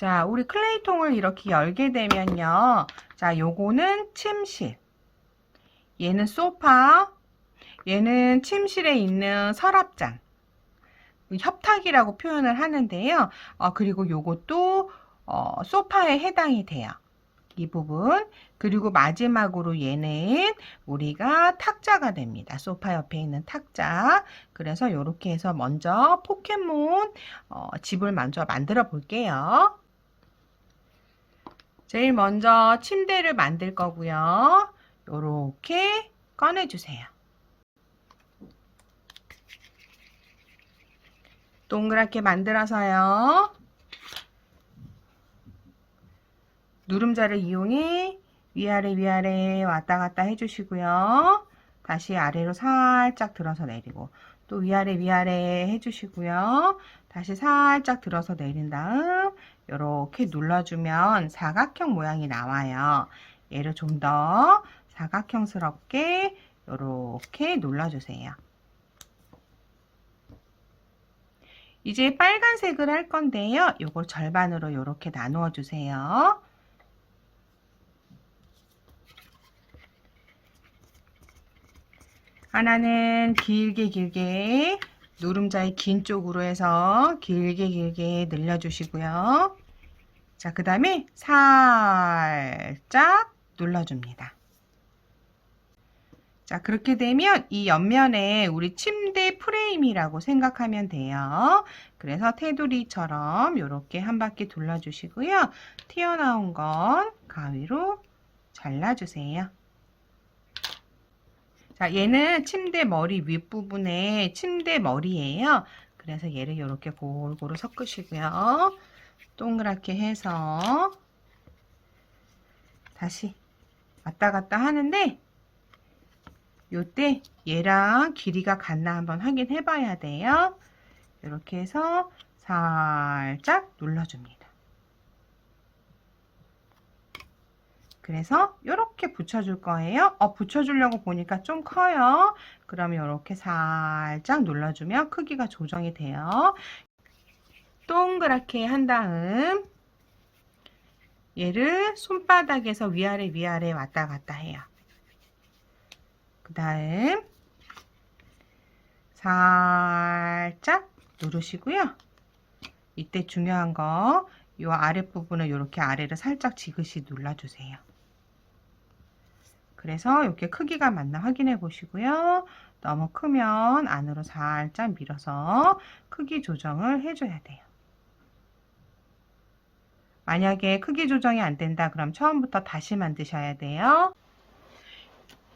자, 우리 클레이통을 이렇게 열게 되면요. 자, 요거는 침실. 얘는 소파. 얘는 침실에 있는 서랍장. 협탁이라고 표현을 하는데요. 그리고 요것도 소파에 해당이 돼요. 이 부분. 그리고 마지막으로 얘는 우리가 탁자가 됩니다. 소파 옆에 있는 탁자. 그래서 이렇게 해서 먼저 포켓몬 집을 먼저 만들어 볼게요. 제일 먼저 침대를 만들 거고요. 이렇게 꺼내주세요. 동그랗게 만들어서요. 누름자를 이용해 위아래 왔다 갔다 해주시고요. 다시 아래로 살짝 들어서 내리고 또 위아래 해주시고요. 다시 살짝 들어서 내린 다음 이렇게 눌러주면 사각형 모양이 나와요. 얘를 좀 더 사각형스럽게 이렇게 눌러주세요. 이제 빨간색을 할 건데요. 이걸 절반으로 이렇게 나누어 주세요. 하나는 길게 누름자의 긴 쪽으로 해서 길게 늘려주시고요. 자, 그 다음에 살짝 눌러줍니다. 자, 그렇게 되면 이 옆면에 우리 침대 프레임이라고 생각하면 돼요. 그래서 테두리처럼 이렇게 한 바퀴 돌려주시고요. 튀어나온 건 가위로 잘라주세요. 자, 얘는 침대 머리 윗부분에 침대 머리예요. 그래서 얘를 이렇게 골고루 섞으시고요. 동그랗게 해서 다시 왔다 갔다 하는데 요때 얘랑 길이가 같나 한번 확인해 봐야 돼요. 이렇게 해서 살짝 눌러줍니다. 그래서 이렇게 붙여줄 거예요. 붙여주려고 보니까 좀 커요. 그러면 이렇게 살짝 눌러주면 크기가 조정이 돼요. 동그랗게 한 다음 얘를 손바닥에서 위아래 왔다 갔다 해요. 그 다음 살짝 누르시고요. 이때 중요한 거 이 아랫부분을 이렇게 아래를 살짝 지그시 눌러주세요. 그래서 이렇게 크기가 맞나 확인해 보시고요. 너무 크면 안으로 살짝 밀어서 크기 조정을 해줘야 돼요. 만약에 크기 조정이 안 된다 그럼 처음부터 다시 만드셔야 돼요.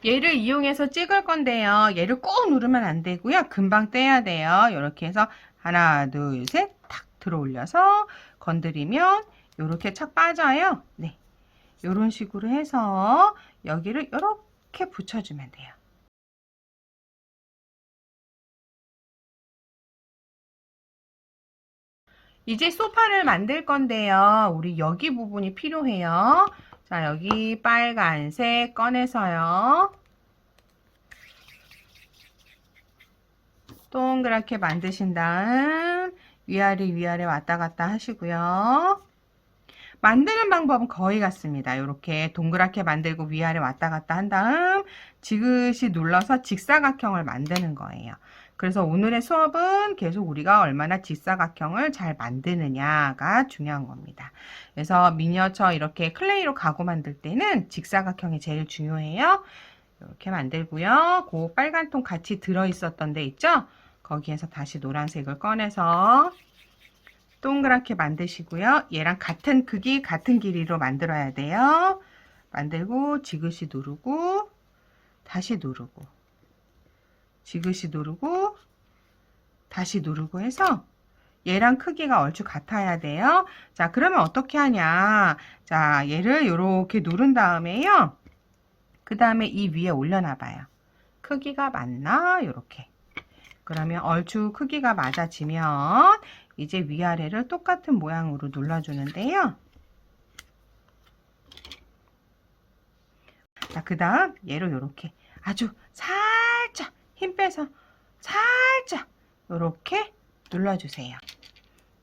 얘를 이용해서 찍을 건데요. 얘를 꾹 누르면 안 되고요. 금방 떼야 돼요. 이렇게 해서 하나, 둘, 셋 탁 들어 올려서 건드리면 이렇게 착 빠져요. 네, 이런 식으로 해서 여기를 이렇게 붙여주면 돼요. 이제 소파를 만들 건데요. 우리 여기 부분이 필요해요. 자, 여기 빨간색 꺼내서요. 동그랗게 만드신 다음 위아래 왔다 갔다 하시고요. 만드는 방법은 거의 같습니다. 이렇게 동그랗게 만들고 위아래 왔다 갔다 한 다음 지그시 눌러서 직사각형을 만드는 거예요. 그래서 오늘의 수업은 계속 우리가 얼마나 직사각형을 잘 만드느냐가 중요한 겁니다. 그래서 미니어처 이렇게 클레이로 가구 만들 때는 직사각형이 제일 중요해요. 이렇게 만들고요. 그 빨간 통 같이 들어있었던 데 있죠? 거기에서 다시 노란색을 꺼내서 동그랗게 만드시고요. 얘랑 같은 크기, 같은 길이로 만들어야 돼요. 만들고 지그시 누르고 다시 누르고 지그시 누르고 다시 누르고 해서 얘랑 크기가 얼추 같아야 돼요. 자, 그러면 어떻게 하냐. 자, 얘를 이렇게 누른 다음에요. 그 다음에 이 위에 올려놔봐요. 크기가 맞나? 이렇게. 그러면 얼추 크기가 맞아지면 이제 위아래를 똑같은 모양으로 눌러주는데요. 자, 그 다음 얘를 이렇게 아주 살짝 힘 빼서 살짝 이렇게 눌러주세요.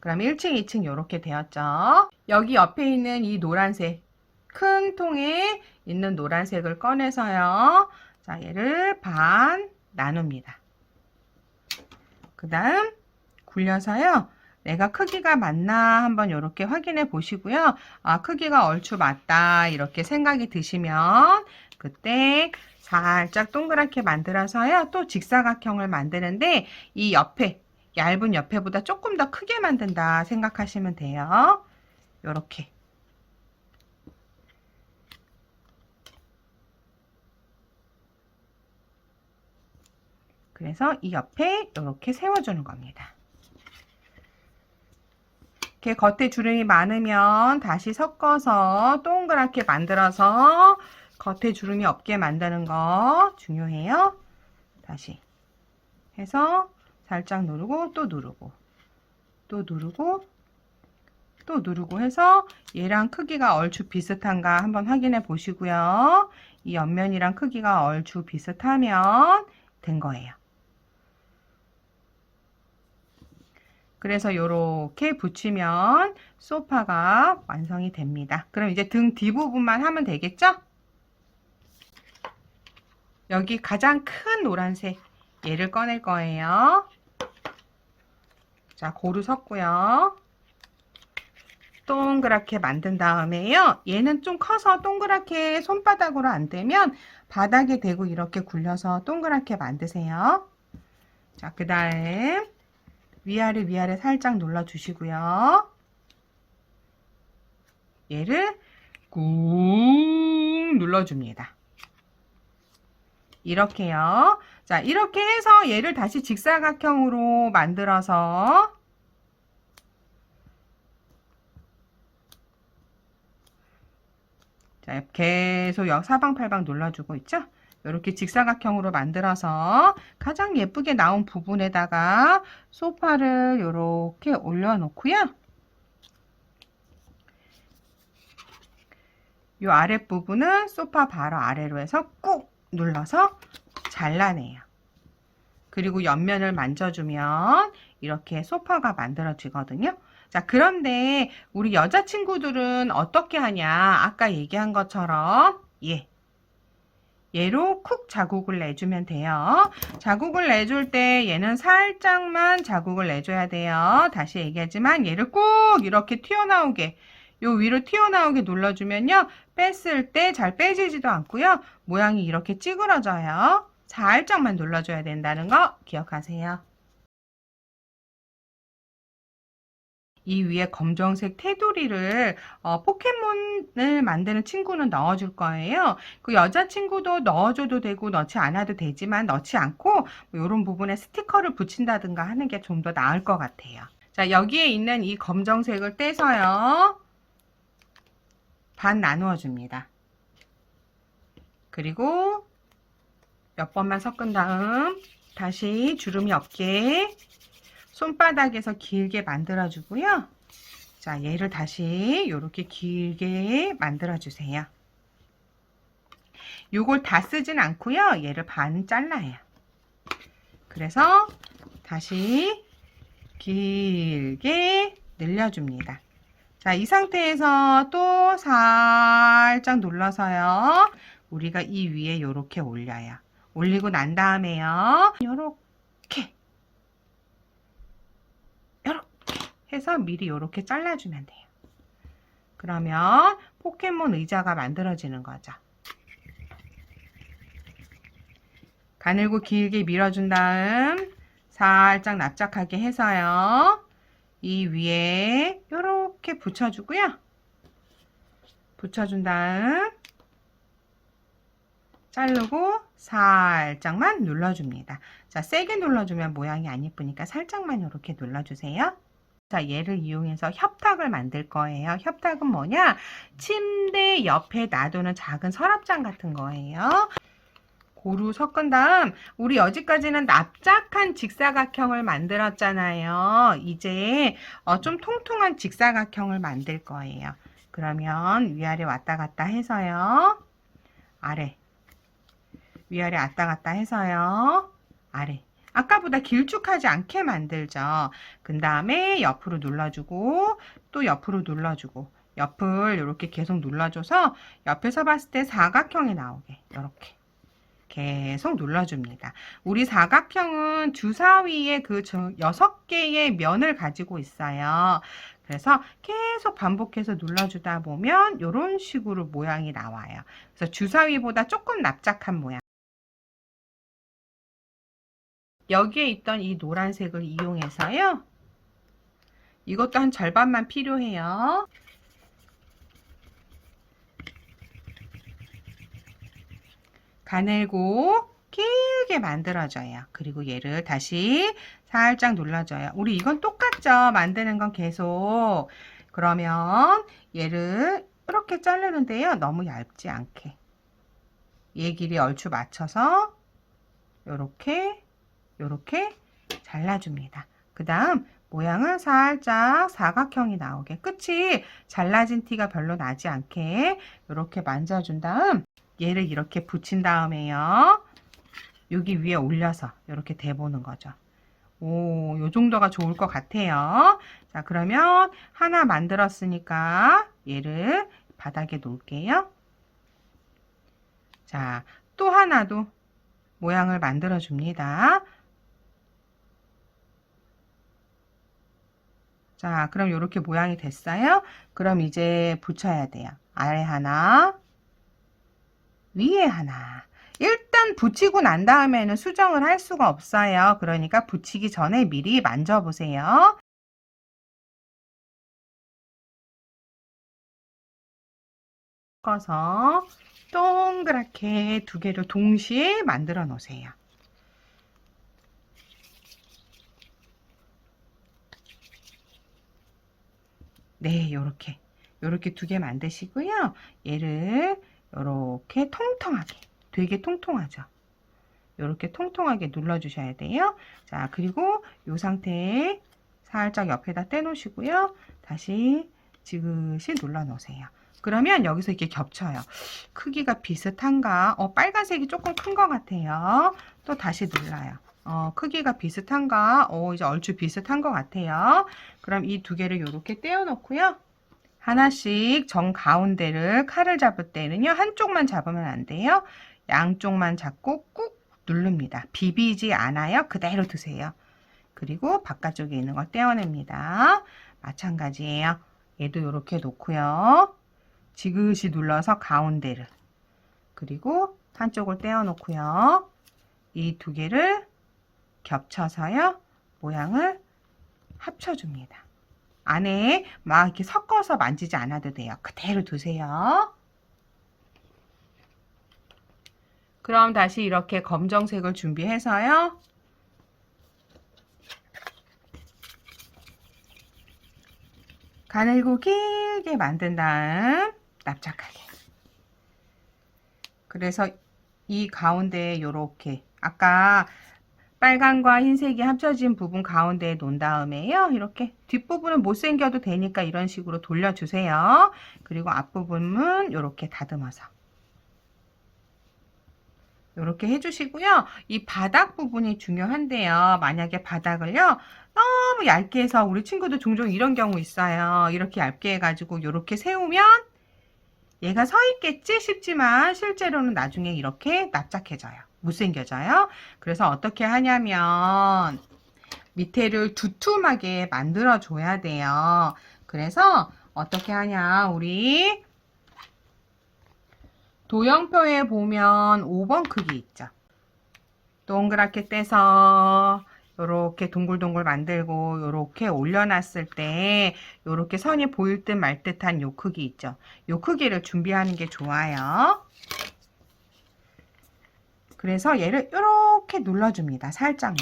그럼 1층, 2층 이렇게 되었죠. 여기 옆에 있는 이 노란색, 큰 통에 있는 노란색을 꺼내서요. 자, 얘를 반 나눕니다. 그 다음 굴려서요. 내가 크기가 맞나 한번 이렇게 확인해 보시고요. 아, 크기가 얼추 맞다 이렇게 생각이 드시면 그때 살짝 동그랗게 만들어서요. 또 직사각형을 만드는데 이 옆에 얇은 옆에보다 조금 더 크게 만든다 생각하시면 돼요. 요렇게. 그래서 이 옆에 이렇게 세워주는 겁니다. 이렇게 겉에 주름이 많으면 다시 섞어서 동그랗게 만들어서 겉에 주름이 없게 만드는 거 중요해요. 다시 해서 살짝 누르고 또 누르고 또 누르고 또 누르고 해서 얘랑 크기가 얼추 비슷한가 한번 확인해 보시고요. 이 옆면이랑 크기가 얼추 비슷하면 된 거예요. 그래서 이렇게 붙이면 소파가 완성이 됩니다. 그럼 이제 등 뒷부분만 하면 되겠죠? 여기 가장 큰 노란색 얘를 꺼낼 거예요. 자, 고루 섞고요. 동그랗게 만든 다음에요. 얘는 좀 커서 동그랗게 손바닥으로 안 되면 바닥에 대고 이렇게 굴려서 동그랗게 만드세요. 자, 그 다음 위아래 살짝 눌러주시고요. 얘를 꾹 눌러줍니다. 이렇게요. 자, 이렇게 해서 얘를 다시 직사각형으로 만들어서 자, 계속 사방팔방 눌러주고 있죠? 이렇게 직사각형으로 만들어서 가장 예쁘게 나온 부분에다가 소파를 이렇게 올려놓고요. 이 아랫부분은 소파 바로 아래로 해서 꾹 눌러서 잘라내요. 그리고 옆면을 만져주면 이렇게 소파가 만들어지거든요. 자, 그런데 우리 여자친구들은 어떻게 하냐? 아까 얘기한 것처럼 얘로 쿡 자국을 내주면 돼요. 자국을 내줄 때 얘는 살짝만 자국을 내줘야 돼요. 다시 얘기하지만 얘를 꾹 이렇게 튀어나오게 요 위로 튀어나오게 눌러주면요. 뺐을 때 잘 빼지지도 않고요. 모양이 이렇게 찌그러져요. 살짝만 눌러줘야 된다는 거 기억하세요. 이 위에 검정색 테두리를 포켓몬을 만드는 친구는 넣어줄 거예요. 그 여자친구도 넣어줘도 되고 넣지 않아도 되지만 넣지 않고 이런 부분에 스티커를 붙인다든가 하는 게 좀 더 나을 것 같아요. 자, 여기에 있는 이 검정색을 떼서요. 반 나누어 줍니다. 그리고 몇 번만 섞은 다음 다시 주름이 없게 손바닥에서 길게 만들어 주고요. 자, 얘를 다시 이렇게 길게 만들어 주세요. 요걸 다 쓰진 않고요. 얘를 반 잘라요. 그래서 다시 길게 늘려줍니다. 자, 이 상태에서 또 살짝 눌러서요. 우리가 이 위에 이렇게 올려요. 올리고 난 다음에요. 요렇게 해서 미리 이렇게 잘라주면 돼요. 그러면 포켓몬 의자가 만들어지는 거죠. 가늘고 길게 밀어준 다음 살짝 납작하게 해서요. 이 위에 이렇게 붙여주고요. 붙여준 다음 자르고 살짝만 눌러줍니다. 자, 세게 눌러주면 모양이 안 예쁘니까 살짝만 이렇게 눌러주세요. 자, 얘를 이용해서 협탁을 만들 거예요. 협탁은 뭐냐? 침대 옆에 놔두는 작은 서랍장 같은 거예요. 고루 섞은 다음 우리 여기까지는 납작한 직사각형을 만들었잖아요. 이제 좀 통통한 직사각형을 만들 거예요. 그러면 위아래 왔다 갔다 해서요. 아래 위아래 왔다 갔다 해서요. 아래 아까보다 길쭉하지 않게 만들죠. 그 다음에 옆으로 눌러주고 또 옆으로 눌러주고 옆을 이렇게 계속 눌러줘서 옆에서 봤을 때 사각형이 나오게 이렇게 계속 눌러줍니다. 우리 사각형은 주사위에 그 6개의 면을 가지고 있어요. 그래서 계속 반복해서 눌러주다 보면 이런 식으로 모양이 나와요. 그래서 주사위보다 조금 납작한 모양. 여기에 있던 이 노란색을 이용해서요. 이것도 한 절반만 필요해요. 가늘고 길게 만들어줘요. 그리고 얘를 다시 살짝 눌러줘요. 우리 이건 똑같죠? 만드는 건 계속. 그러면 얘를 이렇게 자르는데요. 너무 얇지 않게. 얘 길이 얼추 맞춰서 요렇게 잘라줍니다. 그 다음 모양은 살짝 사각형이 나오게 끝이 잘라진 티가 별로 나지 않게 이렇게 만져준 다음 얘를 이렇게 붙인 다음에요. 여기 위에 올려서 이렇게 대보는 거죠. 오, 요 정도가 좋을 것 같아요. 자, 그러면 하나 만들었으니까 얘를 바닥에 놓을게요. 자, 또 하나도 모양을 만들어 줍니다. 자, 그럼 이렇게 모양이 됐어요. 그럼 이제 붙여야 돼요. 아래 하나, 위에 하나. 일단 붙이고 난 다음에는 수정을 할 수가 없어요. 그러니까 붙이기 전에 미리 만져보세요. 섞어서 동그랗게 두 개를 동시에 만들어 놓으세요. 네, 요렇게 두 개 만드시고요. 얘를 요렇게 통통하게, 되게 통통하죠. 요렇게 통통하게 눌러주셔야 돼요. 자, 그리고 요 상태에 살짝 옆에다 떼놓으시고요. 다시 지그시 눌러 놓으세요. 그러면 여기서 이렇게 겹쳐요. 크기가 비슷한가? 빨간색이 조금 큰 것 같아요. 또 다시 눌러요. 크기가 비슷한가? 이제 얼추 비슷한 것 같아요. 그럼 이 두 개를 이렇게 떼어 놓고요. 하나씩 정 가운데를 칼을 잡을 때는요. 한쪽만 잡으면 안 돼요. 양쪽만 잡고 꾹 누릅니다. 비비지 않아요. 그대로 두세요. 그리고 바깥쪽에 있는 걸 떼어냅니다. 마찬가지예요. 얘도 이렇게 놓고요. 지그시 눌러서 가운데를 그리고 한쪽을 떼어 놓고요. 이 두 개를 겹쳐서요. 모양을 합쳐줍니다. 안에 막 이렇게 섞어서 만지지 않아도 돼요. 그대로 두세요. 그럼 다시 이렇게 검정색을 준비해서요. 가늘고 길게 만든 다음 납작하게. 그래서 이 가운데에 이렇게 아까 빨간과 흰색이 합쳐진 부분 가운데에 놓은 다음에요. 이렇게 뒷부분은 못생겨도 되니까 이런 식으로 돌려주세요. 그리고 앞부분은 이렇게 다듬어서. 이렇게 해주시고요. 이 바닥 부분이 중요한데요. 만약에 바닥을요. 너무 얇게 해서 우리 친구도 종종 이런 경우 있어요. 이렇게 얇게 해가지고 이렇게 세우면 얘가 서 있겠지 싶지만 실제로는 나중에 이렇게 납작해져요. 못생겨져요. 그래서 어떻게 하냐면 밑에를 두툼하게 만들어 줘야 돼요. 그래서 어떻게 하냐 우리 도형표에 보면 5번 크기 있죠. 동그랗게 떼서 요렇게 동글동글 만들고 요렇게 올려놨을 때 요렇게 선이 보일 듯 말 듯한 요 크기 있죠. 요 크기를 준비하는 게 좋아요. 그래서 얘를 이렇게 눌러줍니다. 살짝만.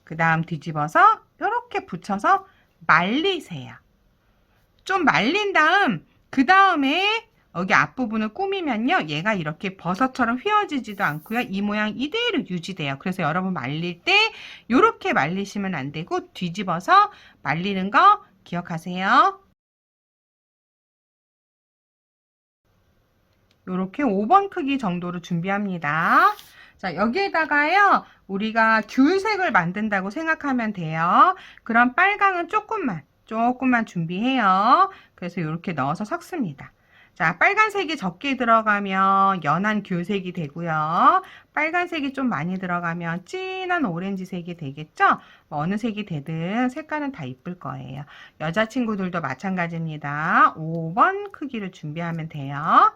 그 다음 뒤집어서 이렇게 붙여서 말리세요. 좀 말린 다음 그 다음에 여기 앞부분을 꾸미면요. 얘가 이렇게 버섯처럼 휘어지지도 않고요. 이 모양 이대로 유지돼요. 그래서 여러분 말릴 때 이렇게 말리시면 안 되고 뒤집어서 말리는 거 기억하세요. 이렇게 5번 크기 정도로 준비합니다. 자, 여기에다가요, 우리가 귤색을 만든다고 생각하면 돼요. 그럼 빨강은 조금만 준비해요. 그래서 이렇게 넣어서 섞습니다. 자, 빨간색이 적게 들어가면 연한 귤색이 되고요. 빨간색이 좀 많이 들어가면 진한 오렌지색이 되겠죠? 뭐 어느 색이 되든 색깔은 다 이쁠 거예요. 여자친구들도 마찬가지입니다. 5번 크기를 준비하면 돼요.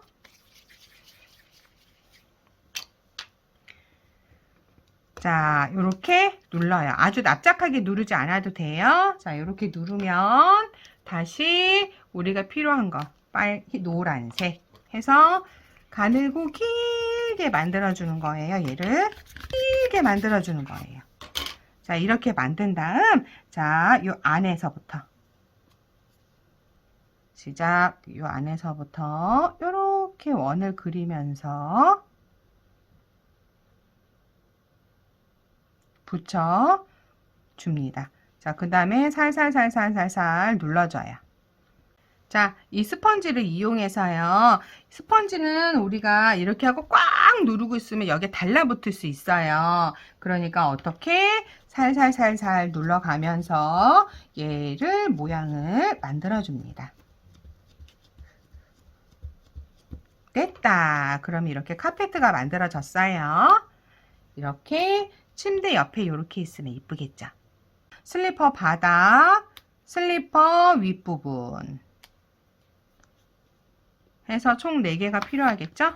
자, 이렇게 눌러요. 아주 납작하게 누르지 않아도 돼요. 자, 이렇게 누르면 다시 우리가 필요한 거, 노란색 해서 가늘고 길게 만들어주는 거예요. 얘를 길게 만들어주는 거예요. 자, 이렇게 만든 다음, 자, 요 안에서부터 시작, 요 안에서부터 이렇게 원을 그리면서 붙여 줍니다. 자, 그 다음에 살살 눌러줘요. 자, 이 스펀지를 이용해서요. 스펀지는 우리가 이렇게 하고 꽉 누르고 있으면 여기에 달라붙을 수 있어요. 그러니까 어떻게 살살 눌러가면서 얘를 모양을 만들어줍니다. 됐다. 그럼 이렇게 카페트가 만들어졌어요. 이렇게 침대 옆에 이렇게 있으면 이쁘겠죠. 슬리퍼 바닥, 슬리퍼 윗부분 해서 총 4개가 필요하겠죠?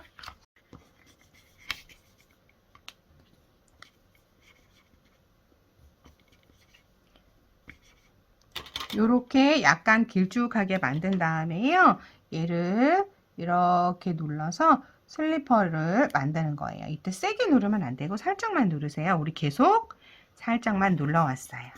요렇게 약간 길쭉하게 만든 다음에요. 얘를 이렇게 눌러서 슬리퍼를 만드는 거예요. 이때 세게 누르면 안 되고 살짝만 누르세요. 우리 계속 살짝만 눌러왔어요.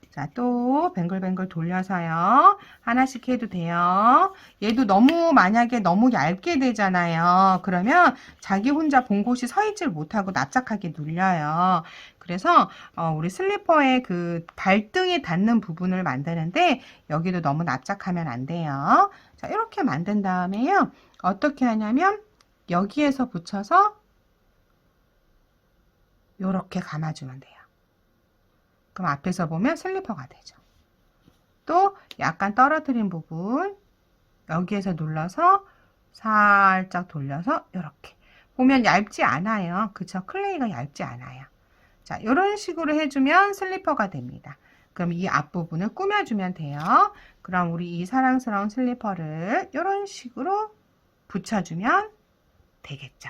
자, 또 뱅글뱅글 돌려서요. 하나씩 해도 돼요. 얘도 만약에 너무 얇게 되잖아요. 그러면 자기 혼자 본 곳이 서 있질 못하고 납작하게 눌려요. 그래서 우리 슬리퍼의 그 발등에 닿는 부분을 만드는데 여기도 너무 납작하면 안 돼요. 자, 이렇게 만든 다음에요. 어떻게 하냐면 여기에서 붙여서 이렇게 감아주면 돼요. 그럼 앞에서 보면 슬리퍼가 되죠. 또 약간 떨어뜨린 부분 여기에서 눌러서 살짝 돌려서 이렇게 보면 얇지 않아요. 그쵸? 클레이가 얇지 않아요. 자, 이런 식으로 해주면 슬리퍼가 됩니다. 그럼 이 앞부분을 꾸며주면 돼요. 그럼 우리 이 사랑스러운 슬리퍼를 이런 식으로 붙여주면 되겠죠.